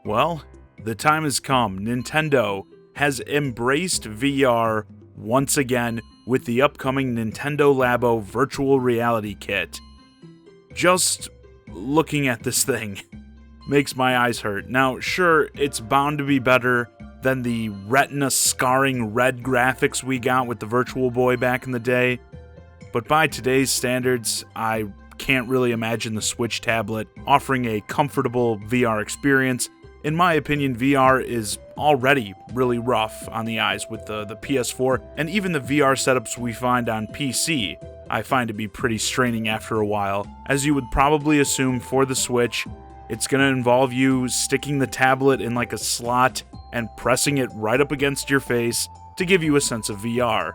Well, the time has come. Nintendo has embraced VR once again with the upcoming Nintendo Labo Virtual Reality Kit. Just looking at this thing makes my eyes hurt. Now, sure, it's bound to be better than the retina-scarring red graphics we got with the Virtual Boy back in the day, but by today's standards, I can't really imagine the Switch tablet offering a comfortable VR experience. In my opinion, VR is already really rough on the eyes with the PS4, and even the VR setups we find on PC, I find to be pretty straining after a while. As you would probably assume for the Switch, it's going to involve you sticking the tablet in like a slot and pressing it right up against your face to give you a sense of VR.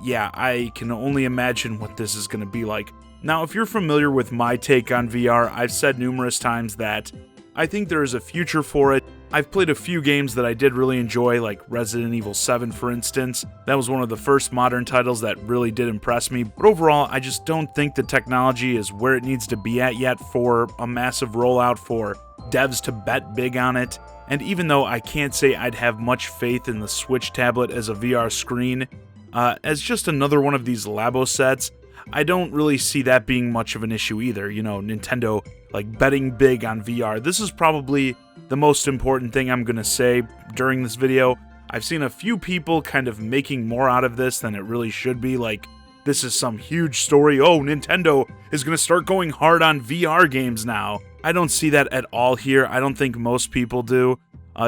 Yeah, I can only imagine what this is going to be like. Now, if you're familiar with my take on VR, I've said numerous times that I think there is a future for it. I've played a few games that I did really enjoy, like Resident Evil 7 for instance. That was one of the first modern titles that really did impress me, but overall I just don't think the technology is where it needs to be at yet for a massive rollout for devs to bet big on it. And even though I can't say I'd have much faith in the Switch tablet as a VR screen, as just another one of these Labo sets, I don't really see that being much of an issue either. You know, Nintendo like betting big on VR. This is probably the most important thing I'm gonna say during this video. I've seen a few people kind of making more out of this than it really should be, like this is some huge story, oh, Nintendo is gonna start going hard on VR games now. I don't see that at all here. I don't think most people do.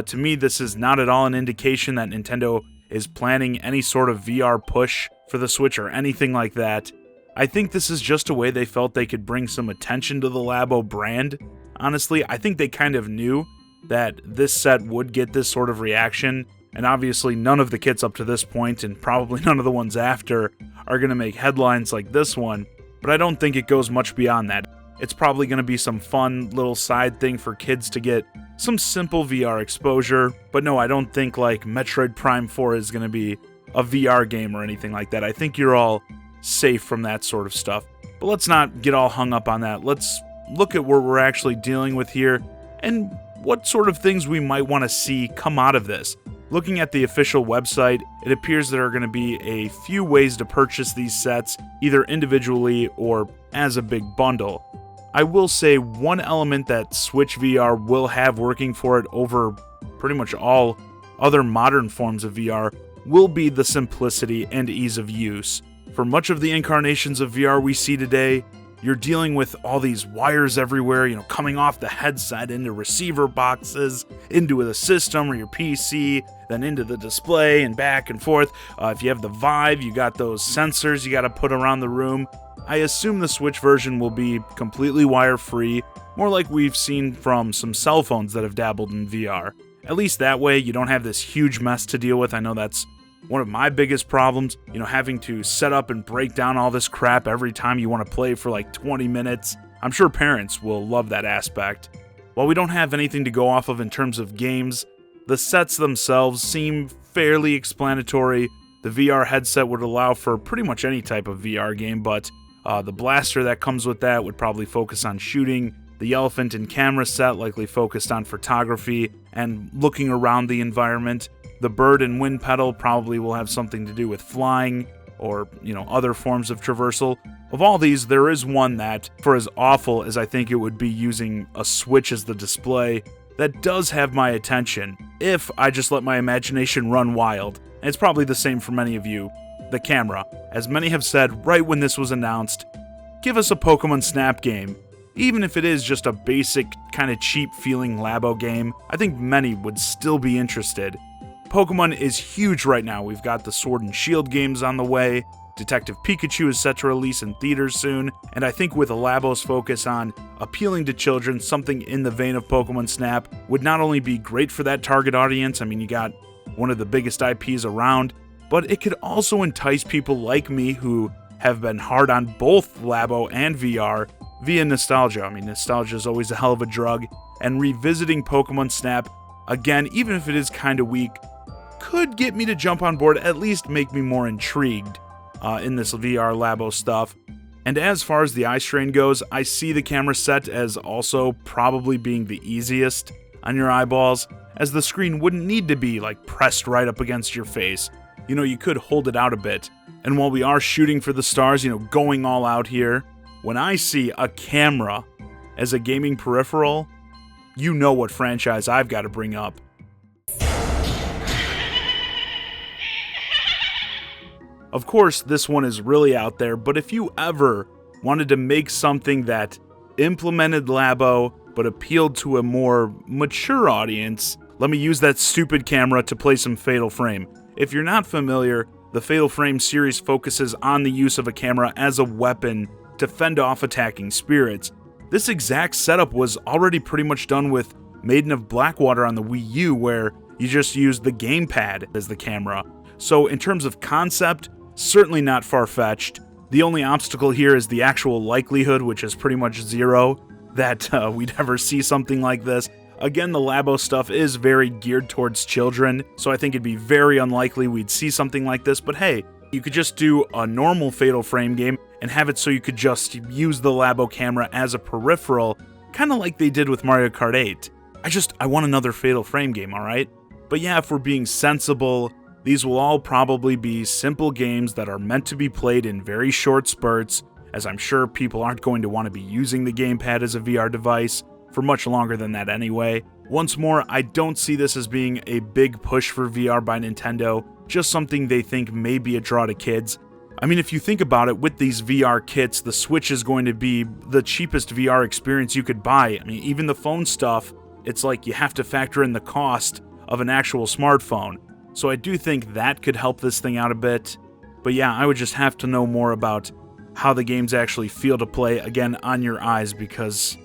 To me, this is not at all an indication that Nintendo is planning any sort of VR push for the Switch or anything like that. I think this is just a way they felt they could bring some attention to the Labo brand. Honestly, I think they kind of knew that this set would get this sort of reaction, and obviously none of the kits up to this point, and probably none of the ones after, are going to make headlines like this one, but I don't think it goes much beyond that. It's probably going to be some fun little side thing for kids to get some simple VR exposure, but no, I don't think like Metroid Prime 4 is going to be a VR game or anything like that. I think you're all safe from that sort of stuff. But let's not get all hung up on that. Let's look at what we're actually dealing with here and what sort of things we might want to see come out of this. Looking at the official website, it appears there are going to be a few ways to purchase these sets, either individually or as a big bundle. I will say one element that Switch VR will have working for it over pretty much all other modern forms of VR will be the simplicity and ease of use. For much of the incarnations of VR we see today, you're dealing with all these wires everywhere, you know, coming off the headset into receiver boxes, into the system or your PC, then into the display and back and forth. If you have the Vive, you got those sensors you got to put around the room. I assume the Switch version will be completely wire-free, more like we've seen from some cell phones that have dabbled in VR. At least that way, you don't have this huge mess to deal with. I know that's one of my biggest problems, you know, having to set up and break down all this crap every time you want to play for like 20 minutes. I'm sure parents will love that aspect. While we don't have anything to go off of in terms of games, the sets themselves seem fairly explanatory. The VR headset would allow for pretty much any type of VR game, but the blaster that comes with that would probably focus on shooting. The elephant and camera set likely focused on photography and looking around the environment. The bird and wind pedal probably will have something to do with flying or, you know, other forms of traversal. Of all these, there is one that, for as awful as I think it would be using a Switch as the display, that does have my attention if I just let my imagination run wild. And it's probably the same for many of you. The camera. As many have said right when this was announced, give us a Pokemon Snap game. Even if it is just a basic, kind of cheap feeling Labo game, I think many would still be interested. Pokemon is huge right now. We've got the Sword and Shield games on the way, Detective Pikachu is set to release in theaters soon, and I think with a Labo's focus on appealing to children, something in the vein of Pokemon Snap would not only be great for that target audience, I mean, you got one of the biggest IPs around, but it could also entice people like me who have been hard on both Labo and VR via nostalgia. I mean, nostalgia is always a hell of a drug, and revisiting Pokemon Snap, again, even if it is kind of weak, could get me to jump on board, at least make me more intrigued in this VR Labo stuff. And as far as the eye strain goes, I see the camera set as also probably being the easiest. on your eyeballs, as the screen wouldn't need to be like pressed right up against your face. You know, you could hold it out a bit. And while we are shooting for the stars, you know, going all out here, when I see a camera as a gaming peripheral, you know what franchise I've got to bring up. Of course, this one is really out there, but if you ever wanted to make something that implemented Labo but appealed to a more mature audience, let me use that stupid camera to play some Fatal Frame. If you're not familiar, the Fatal Frame series focuses on the use of a camera as a weapon to fend off attacking spirits. This exact setup was already pretty much done with Maiden of Blackwater on the Wii U, where you just use the gamepad as the camera. So in terms of concept, certainly not far-fetched. The only obstacle here is the actual likelihood, which is pretty much zero, that we'd ever see something like this. Again, the Labo stuff is very geared towards children, so I think it'd be very unlikely we'd see something like this, but hey, you could just do a normal Fatal Frame game and have it so you could just use the Labo camera as a peripheral, kind of like they did with Mario Kart 8. I want another Fatal Frame game, alright? But yeah, if we're being sensible, these will all probably be simple games that are meant to be played in very short spurts, as I'm sure people aren't going to want to be using the gamepad as a VR device for much longer than that anyway. Once more, I don't see this as being a big push for VR by Nintendo, just something they think may be a draw to kids. I mean, if you think about it, with these VR kits, the Switch is going to be the cheapest VR experience you could buy. I mean, even the phone stuff, it's like you have to factor in the cost of an actual smartphone. So I do think that could help this thing out a bit. But yeah, I would just have to know more about how the games actually feel to play, again, on your eyes, because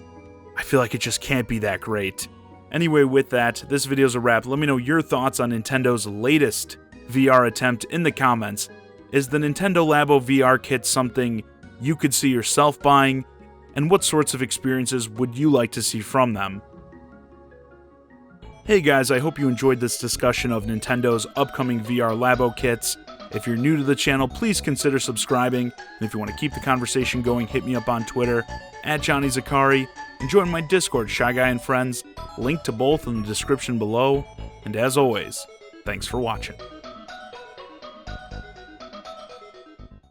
I feel like it just can't be that great. Anyway, with that, this video's a wrap. Let me know your thoughts on Nintendo's latest VR attempt in the comments. Is the Nintendo Labo VR kit something you could see yourself buying? And what sorts of experiences would you like to see from them? Hey guys, I hope you enjoyed this discussion of Nintendo's upcoming VR Labo kits. If you're new to the channel, please consider subscribing. And if you want to keep the conversation going, hit me up on Twitter, @JohnnyZakari, and join my Discord, ChiGuy and Friends. Link to both in the description below. And as always, thanks for watching.